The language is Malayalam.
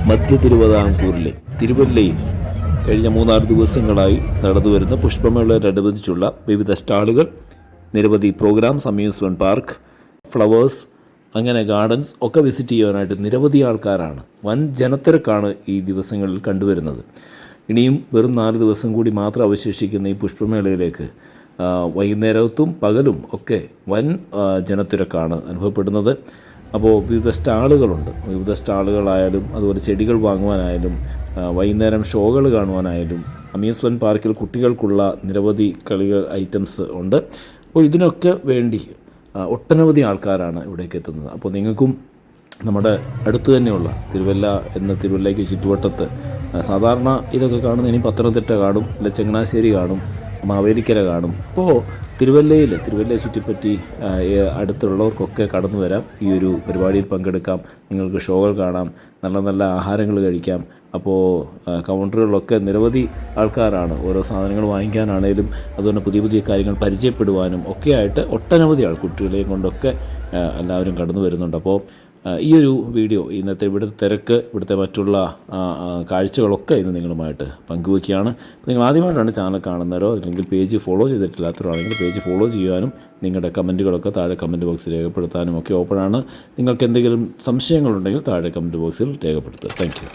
മധ്യ തിരുവിതാംകൂറിലെ തിരുവല്ലയിൽ കഴിഞ്ഞ 3-4 ദിവസങ്ങളായി നടന്നുവരുന്ന പുഷ്പമേളയോടനുബന്ധിച്ചുള്ള വിവിധ സ്റ്റാളുകൾ, നിരവധി പ്രോഗ്രാംസ്, അമ്യൂസ്മെൻറ്റ് പാർക്ക്, ഫ്ലവേഴ്സ്, അങ്ങനെ ഗാർഡൻസ് ഒക്കെ വിസിറ്റ് ചെയ്യാനായിട്ട് നിരവധി ആൾക്കാരാണ്. വൻ ജനത്തിരക്കാണ് ഈ ദിവസങ്ങളിൽ കണ്ടുവരുന്നത്. ഇനിയും വെറും 4 ദിവസം കൂടി മാത്രം അവശേഷിക്കുന്ന ഈ പുഷ്പമേളയിലേക്ക് വൈകുന്നേരത്തും പകലും ഒക്കെ വൻ ജനത്തിരക്കാണ് അനുഭവപ്പെടുന്നത്. അപ്പോൾ വിവിധ സ്റ്റാളുകളുണ്ട്. വിവിധ സ്റ്റാളുകളായാലും അതുപോലെ ചെടികൾ വാങ്ങുവാനായാലും വൈകുന്നേരം ഷോകൾ കാണുവാനായാലും അമ്യൂസ്മെൻറ്റ് പാർക്കിൽ കുട്ടികൾക്കുള്ള നിരവധി കളികൾ ഐറ്റംസ് ഉണ്ട്. അപ്പോൾ ഇതിനൊക്കെ വേണ്ടി ഒട്ടനവധി ആൾക്കാരാണ് ഇവിടേക്ക് എത്തുന്നത്. അപ്പോൾ നിങ്ങൾക്കും നമ്മുടെ അടുത്ത് തന്നെയുള്ള തിരുവല്ലയ്ക്ക് ചുറ്റുവട്ടത്ത് സാധാരണ ഇതൊക്കെ കാണുന്ന ഇനി പത്തനംതിട്ട കാണും, അല്ല ചങ്ങനാശ്ശേരി കാണും, മാവേലിക്കര കാണും. അപ്പോൾ തിരുവല്ലയെ ചുറ്റിപ്പറ്റി അടുത്തുള്ളവർക്കൊക്കെ കടന്നു വരാം, ഈ ഒരു പരിപാടിയിൽ പങ്കെടുക്കാം, നിങ്ങൾക്ക് ഷോകൾ കാണാം, നല്ല നല്ല ആഹാരങ്ങൾ കഴിക്കാം. അപ്പോൾ കൗണ്ടറുകളിലൊക്കെ നിരവധി ആൾക്കാരാണ്. ഓരോ സാധനങ്ങൾ വാങ്ങിക്കാനാണേലും അതുപോലെ പുതിയ പുതിയ കാര്യങ്ങൾ പരിചയപ്പെടുവാനും ഒക്കെയായിട്ട് ഒട്ടനവധി കുട്ടികളെയും കൊണ്ടൊക്കെ എല്ലാവരും കടന്നു വരുന്നുണ്ട്. അപ്പോൾ ഈ ഒരു വീഡിയോ ഇന്നത്തെ ഇവിടുത്തെ തിരക്ക്, ഇവിടുത്തെ മറ്റുള്ള കാഴ്ചകളൊക്കെ ഇന്ന് നിങ്ങളുമായിട്ട് പങ്കുവയ്ക്കുകയാണ്. നിങ്ങൾ ആദ്യമായിട്ടാണ് ചാനൽ കാണുന്നവരോ അല്ലെങ്കിൽ പേജ് ഫോളോ ചെയ്തിട്ടില്ലാത്തവരോ ആണെങ്കിൽ പേജ് ഫോളോ ചെയ്യുവാനും നിങ്ങളുടെ കമൻറ്റുകളൊക്കെ താഴെ കമൻറ്റ് ബോക്സിൽ രേഖപ്പെടുത്താനും ഒക്കെ ഓപ്പണാണ്. നിങ്ങൾക്ക് എന്തെങ്കിലും സംശയങ്ങളുണ്ടെങ്കിൽ താഴെ കമൻറ്റ് ബോക്സിൽ രേഖപ്പെടുത്തുക. Thank you.